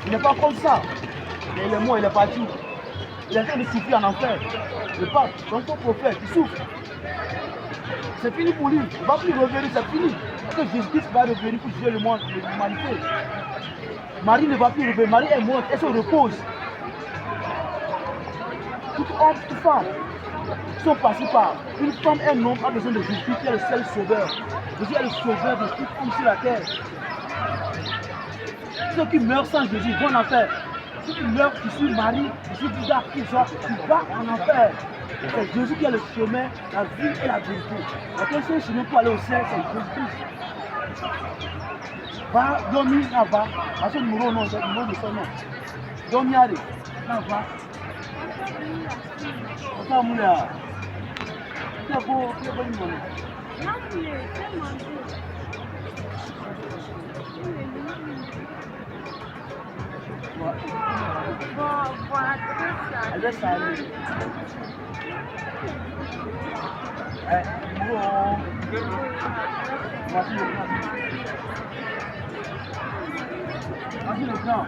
Il n'est pas comme ça. Mais il est mort, il est parti. Il est en train de souffrir en enfer. Le pape, son prophète, il souffre. C'est fini pour lui. Il ne va plus revenir, c'est fini. Parce que Jésus-Christ va revenir pour juger le monde, l'humanité. Marie ne va plus revenir. Marie est morte, elle se repose. Toute homme, toute femme qui sont passés par une femme, un homme a besoin de Jésus qui est le seul sauveur. Jésus est le sauveur de toute homme sur la terre. Ceux qui meurent sans Jésus vont en enfer. Ceux qui meurent ici, Marie, ici, Bouddha, qui vont en enfer. C'est Jésus qui est le chemin, la vie et la vérité. Le seul chemin pour aller au ciel, c'est Jésus-Christ. Va, dormir, là, va. À ce numéro, non, c'est le numéro de son nom. Dormir, allez. Là, va. Ça, moula. C'est beau, c'est beau, il elle va saluer. Voici le plan. Voici le plan.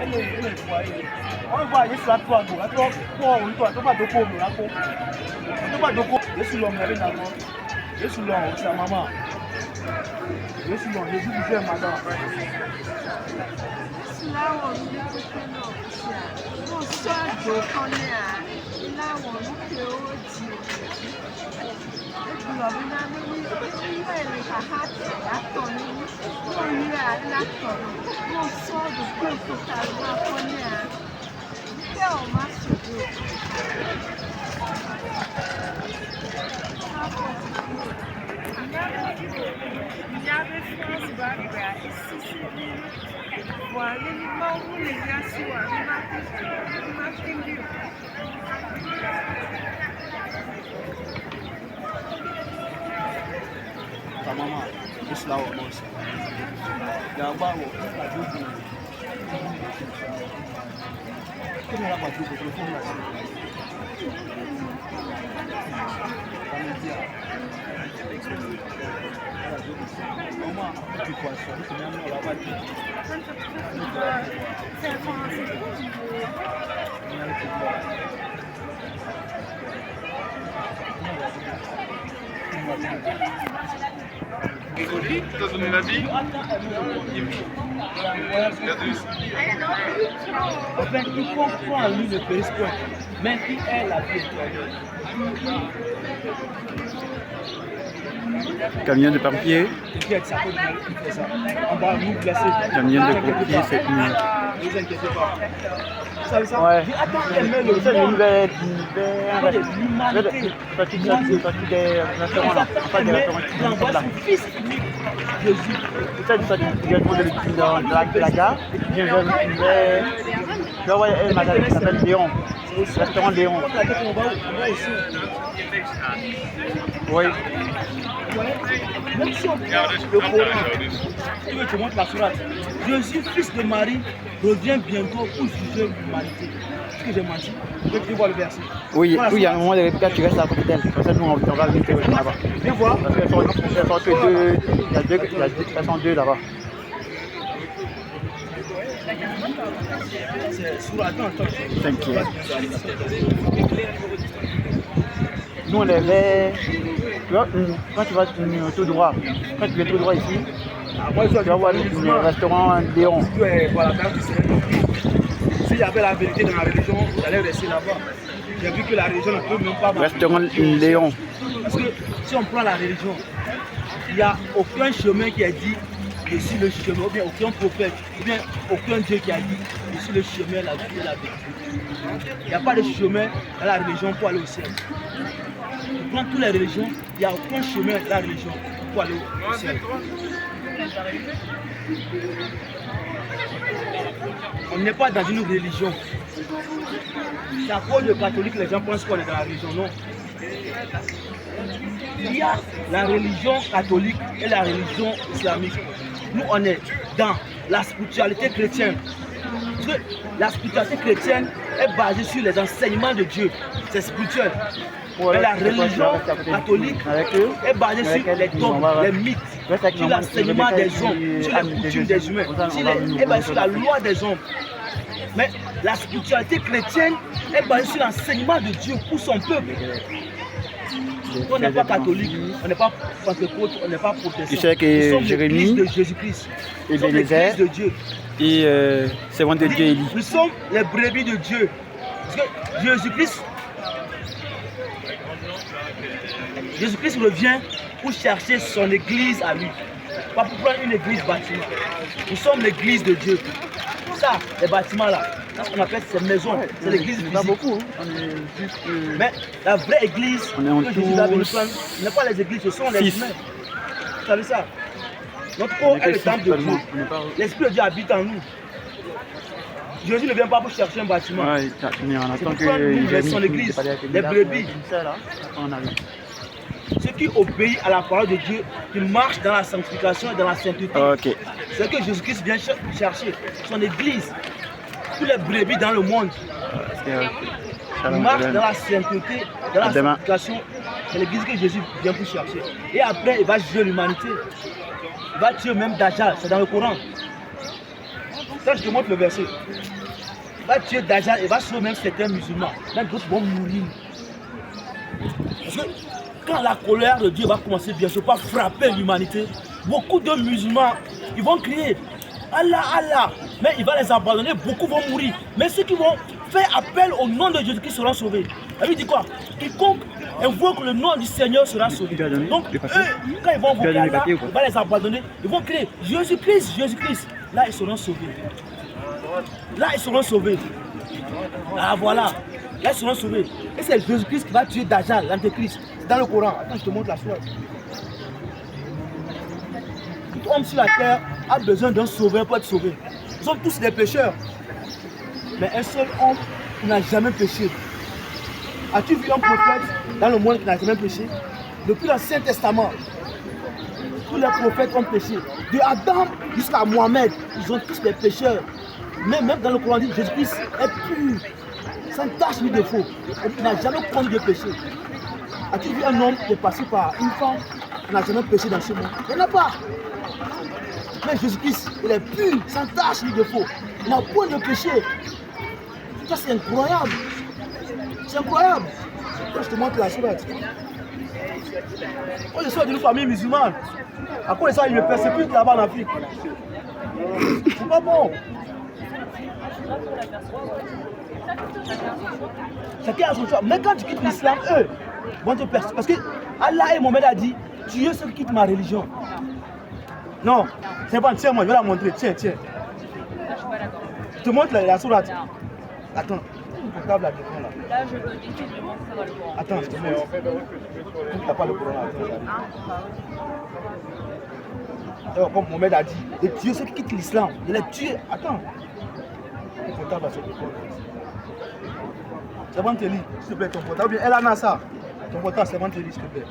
Elle est foyer. On va aller sur la toile. La toile, on va de quoi, on va de quoi. Je suis l'homme, je suis l'homme, c'est maman. Je suis l'homme, je suis bien madame. Ta maman, juste là où on est. Il y a un bar où on a deux jours. Comment on a pas tout pour le fond là? Maman, tu crois ça? Tu m'as mis là-bas. Rigoli, t'as donné la vie. Enfin, il comprend en lui le périscope, mais qui est la vie. Camion de pompiers. On va nous placer. Camion de pompiers, c'est une. Ne vous inquiétez pas. Ouais. Attends, elle met le C'est l'univers l'humanité. Sorti des restaurants là. Pas des restaurants qui sont envoie là. son fils unique, Jésus. C'est ça, directement de la gare. Et puis viens vers. Je vois un magasin qui s'appelle Léon. Restaurant Léon. On va ici. Oui. Même si on prend le Coran, tu veux te montre la sourate. Jésus, fils de Marie, revient bientôt pour juger l'humanité. Est-ce que j'ai menti? Tu vois le verset. Oui, il y a un moment de répétition, tu restes à côté d'elle. Comme ça, nous, on va vite là-bas. Viens voir. Parce qu'elles sont que deux. Elles sont deux là-bas. C'est sur attends. T'inquiète. Nous, on est vers. Tu vois, quand tu vas tout droit, quand tu viens tout droit ici, tu vas voir le restaurant Léon. Voilà, s'il y avait la vérité dans la religion, j'allais rester là-bas. J'ai vu que la religion ne peut même pas marcher. Restaurant Léon. Parce que si on prend la religion, il n'y a aucun chemin qui a dit je suis le chemin, ou bien aucun prophète, ou bien aucun Dieu qui a dit je suis le chemin, la vie et la vérité. Il n'y a pas de chemin dans la religion pour aller au ciel. Tu prends toutes les religions, il n'y a aucun chemin dans la religion pour aller au ciel. On n'est pas dans une religion. C'est à cause de catholique les gens pensent qu'on est dans la religion, non. Il y a la religion catholique et la religion islamique. Nous, on est dans la spiritualité chrétienne. Parce que la spiritualité chrétienne est basée sur les enseignements de Dieu. C'est spirituel. Mais la religion catholique est basée sur les dogmes, les mythes, sur l'enseignement des hommes, sur les coutumes des humains, est basée sur la loi des hommes. Mais la spiritualité chrétienne est basée sur l'enseignement de Dieu pour son peuple. On n'est pas catholique, on n'est pas pentecôte, on n'est pas protestant. Tu sais que nous sommes Jérémie l'église de Jésus-Christ. Nous sommes Ebenezer l'église de Dieu. et servant de Dieu Élie. Nous sommes les brebis de Dieu. Parce que Jésus-Christ revient pour chercher son église à lui. Pas pour prendre une église bâtiment. Nous sommes l'église de Dieu. Ça, les bâtiments là, c'est ce qu'on appelle ces maisons. C'est l'église physique. Pas beaucoup. On est juste, Mais la vraie église que Jésus a venue prendre, ce n'est pas les églises, ce sont les humains. Vous savez ça? Notre corps est le temple de Dieu. L'Esprit de Dieu habite en nous. Jésus ne vient pas pour chercher un bâtiment. Ouais, on attend que nous, son église, les brebis. Ceux qui obéissent à la parole de Dieu, qui marchent dans la sanctification et dans la sainteté. Ok. C'est ce que Jésus-Christ vient chercher. Son église. Tous les brebis dans le monde. Ils marchent dans la sainteté, dans la sanctification. C'est l'église que Jésus vient pour chercher. Et après, il va juger l'humanité. Il va tuer même Dajjal. C'est dans le Coran. Ça, je te montre le verset. Il va tuer Dajjal, il va sauver même certains musulmans. Même d'autres vont mourir. Parce que quand la colère de Dieu va commencer bien sûr par frapper l'humanité, beaucoup de musulmans, ils vont crier Allah, Allah, mais il va les abandonner, beaucoup vont mourir. Mais ceux qui vont faire appel au nom de Jésus-Christ seront sauvés. Elle lui dit quoi? Quiconque invoque le nom du Seigneur sera sauvé. Donc eux, quand ils vont invoquer Allah, il va les abandonner, ils vont crier Jésus-Christ, Jésus-Christ. Là, ils seront sauvés. Là, ils seront sauvés. Ah, voilà. Là, ils seront sauvés. Et c'est Jésus-Christ qui va tuer Dajjal, l'antéchrist. C'est dans le Coran. Attends, je te montre la sourate. Tout homme sur la terre a besoin d'un sauveur pour être sauvé. Nous sommes tous des pécheurs. Mais un seul homme qui n'a jamais péché. As-tu vu un prophète dans le monde qui n'a jamais péché? Depuis l'Ancien Testament, tous les prophètes ont péché. De Adam jusqu'à Mohamed, ils ont tous des pécheurs. Mais même dans le Coran, dit Jésus-Christ est pur, sans tache ni défaut. Il n'a jamais commis de péché. As-tu vu un homme qui est passé par une femme qui n'a jamais péché dans ce monde? Il n'y en a pas. Mais Jésus-Christ, il est pur, sans tache ni défaut. Il n'a point de péché. Ça, c'est incroyable. C'est incroyable. Quand je te montre la sourate. Quand je sors d'une famille musulmane, à quoi ça, il me persécute là-bas en Afrique? C'est pas bon. Chacun a son choix. Mais quand tu quittes l'islam, eux vont te persécuter. Parce que Allah et Mohamed a dit, tu es ceux qui quittent ma religion. Non, c'est bon, tiens, moi, je vais la montrer. Tiens, tiens. Je te montre la sourate. Attends. Là, je peux décider de montrer dans le Coran. Attends, je te montre. Tu n'as pas le Coran. Alors, comme Mohamed a dit, les tuer ceux qui quittent l'islam, de les tuer. Attends. C'est bon, Téli, s'il te plaît, ton portable. Elle a ça. Ton portable, c'est bon, Téli, s'il te plaît.